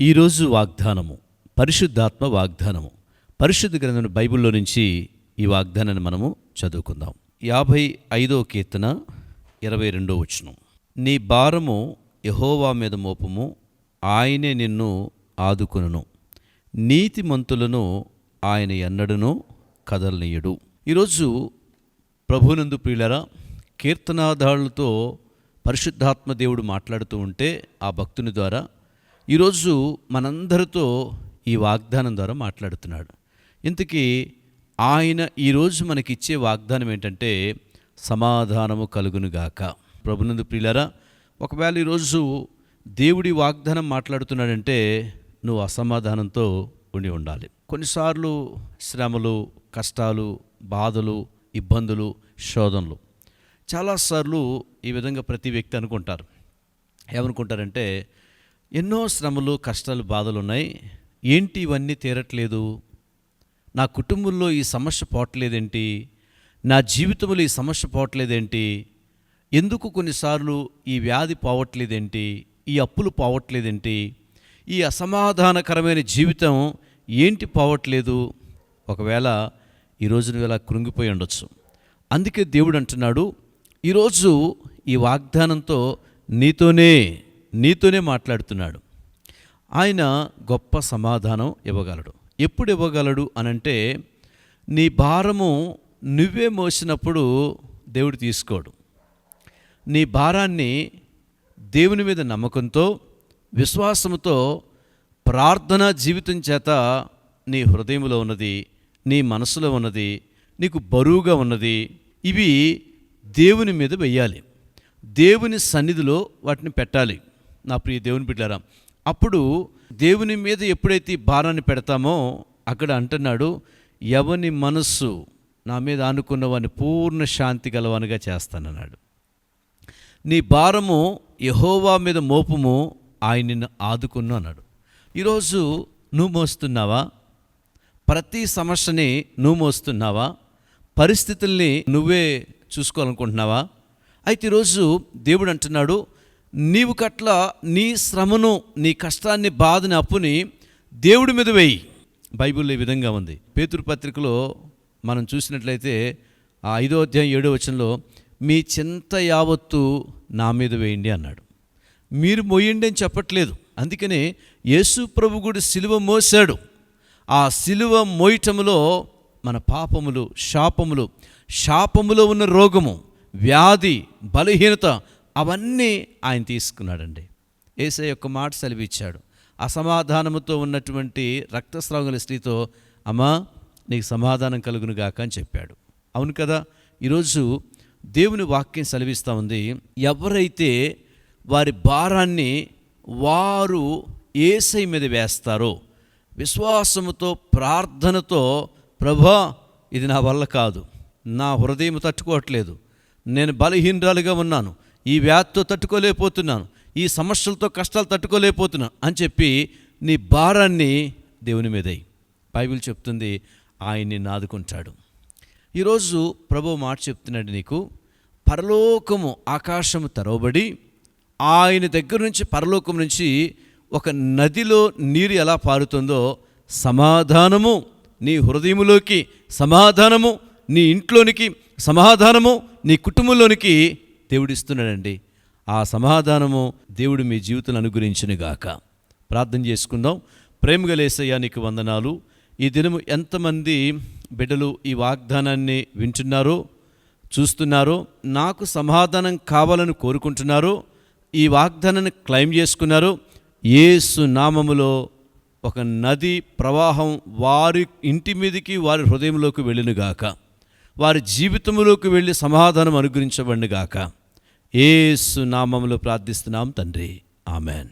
ఈరోజు వాగ్దానము, పరిశుద్ధాత్మ వాగ్దానము. పరిశుద్ధ గ్రంథం బైబిల్లో నుంచి ఈ వాగ్దానాన్ని మనము చదువుకుందాం. 55వ కీర్తన 22వ వచనం. నీ భారము యెహోవా మీద మోపము, ఆయనే నిన్ను ఆదుకొనును. నీతిమంతులను ఆయన ఎన్నడూనూ కదలనీయడు. ఈరోజు ప్రభువునందు ప్రియులారా, కీర్తనాదారులతో పరిశుద్ధాత్మ దేవుడు మాట్లాడుతూ ఉంటే ఆ భక్తుని ద్వారా ఈరోజు మనందరితో ఈ వాగ్దానం ద్వారా మాట్లాడుతున్నాడు. ఇంతకీ ఆయన ఈరోజు మనకిచ్చే వాగ్దానం ఏంటంటే, సమాధానము కలుగునుగాక. ప్రభునందు ప్రియులారా, ఒకవేళ ఈరోజు దేవుడి వాగ్దానం మాట్లాడుతున్నాడంటే నువ్వు అసమాధానంతో ఉండాలి. కొన్నిసార్లు శ్రమలు, కష్టాలు, బాధలు, ఇబ్బందులు, శోధనలు చాలాసార్లు ఈ విధంగా ప్రతి వ్యక్తి అనుకుంటారు. ఏమనుకుంటారంటే, ఎన్నో శ్రమలు, కష్టాలు, బాధలు ఉన్నాయి, ఏంటి ఇవన్నీ తీరట్లేదు, నా కుటుంబంలో ఈ సమస్య పోవట్లేదేంటి, నా జీవితంలో ఈ సమస్య పోవట్లేదేంటి, ఎందుకు కొన్నిసార్లు ఈ వ్యాధి పోవట్లేదేంటి, ఈ అప్పులు పోవట్లేదేంటి, ఈ అసమాధానకరమైన జీవితం ఏంటి పోవట్లేదు. ఒకవేళ ఈరోజు నువ్వు ఇలా కృంగిపోయి ఉండొచ్చు. అందుకే దేవుడు అంటున్నాడు, ఈరోజు ఈ వాగ్దానంతో నీతోనే మాట్లాడుతున్నాడు. ఆయన గొప్ప సమాధానం ఇవ్వగలడు. ఎప్పుడు ఇవ్వగలడు అనంటే, నీ భారము నువ్వే మోసినప్పుడు దేవుడు తీసుకోడు. నీ భారాన్ని దేవుని మీద నమ్మకంతో, విశ్వాసంతో, ప్రార్థనా జీవితం చేత నీ హృదయంలో ఉన్నది, నీ మనసులో ఉన్నది, నీకు బరువుగా ఉన్నది, ఇవి దేవుని మీద వెయ్యాలి. దేవుని సన్నిధిలో వాటిని పెట్టాలి. నా ప్రియ దేవుని బిడ్డలారా, అప్పుడు దేవుని మీద ఎప్పుడైతే ఈ భారాన్ని పెడతామో అక్కడ అంటున్నాడు, ఎవని మనస్సు నా మీద ఆనుకున్నవాడిని పూర్ణ శాంతి గలవానిగా చేస్తానన్నాడు. నీ భారము యెహోవా మీద మోపుము, ఆయన నిన్ను ఆదుకును అన్నాడు. ఈరోజు నువ్వు మోస్తున్నావా? ప్రతి సమస్యని నువ్వు మోస్తున్నావా? పరిస్థితుల్ని నువ్వే చూసుకోవాలనుకుంటున్నావా? అయితే ఈరోజు దేవుడు అంటున్నాడు, నీవు కట్ల నీ శ్రమను, నీ కష్టాన్ని, బాధని, అప్పుని దేవుడి మీద వేయి. బైబిల్లో ఈ విధంగా ఉంది. పేతురు పత్రికలో మనం చూసినట్లయితే 5వ అధ్యాయం 7వ వచనంలో, మీ చింత యావత్తు నా మీద వేయండి అన్నాడు. మీరు మోయండి అని చెప్పట్లేదు. అందుకనే యేసు ప్రభు కూడా సిలువ మోసాడు. ఆ సిలువ మోయటములో మన పాపములు, శాపములో ఉన్న రోగము, వ్యాధి, బలహీనత అవన్నీ ఆయన తీసుకున్నాడండి. యేసయ్య యొక్క మాట సెలవిచ్చాడు. అసమాధానముతో ఉన్నటువంటి రక్తస్రావం స్త్రీతో, అమ్మా నీకు సమాధానం కలుగునుగాక అని చెప్పాడు. అవును కదా. ఈరోజు దేవుని వాక్యం సెలవిస్తూ ఉంది, ఎవరైతే వారి భారాన్ని వారు యేసయ్య మీద వేస్తారో, విశ్వాసముతో, ప్రార్థనతో, ప్రభా ఇది నా వల్ల కాదు, నా హృదయం తట్టుకోవట్లేదు, నేను బలహీనరాలుగా ఉన్నాను, ఈ వ్యాధితో తట్టుకోలేకపోతున్నాను, ఈ సమస్యలతో కష్టాలు తట్టుకోలేకపోతున్నాను అని చెప్పి నీ భారాన్ని దేవుని మీదై. బైబిల్ చెప్తుంది, ఆయన్ని ఆదుకుంటాడు. ఈరోజు ప్రభువు మాట చెప్తున్నాడు నీకు, పరలోకము, ఆకాశము తెరవబడి ఆయన దగ్గర నుంచి, పరలోకం నుంచి ఒక నదిలో నీరు ఎలా పారుతుందో, సమాధానము నీ హృదయములోకి, సమాధానము నీ ఇంట్లోనికి, సమాధానము నీ కుటుంబంలోనికి దేవుడిస్తున్నాడండి. ఆ సమాధానము దేవుడు మీ జీవితంలో అనుగ్రహించునుగాక. ప్రార్థన చేసుకుందాం. ప్రేమగల యేసయ్యా నీకు వందనాలు. ఈ దినము ఎంతమంది బిడ్డలు ఈ వాగ్దానాన్ని వింటున్నారో, చూస్తున్నారో, నాకు సమాధానం కావాలని కోరుకుంటున్నారో, ఈ వాగ్దానాన్ని క్లెయిమ్ చేసుకున్నారో, యేసు నామములో ఒక నది ప్రవాహం వారి ఇంటి మీదకి, వారి హృదయంలోకి వెళ్ళునుగాక. వారి జీవితంలోకి వెళ్ళి సమాధానం అనుగ్రహించబడునుగాక. యేసు నామములో ప్రార్థిస్తున్నాం తండ్రి, ఆమెన్.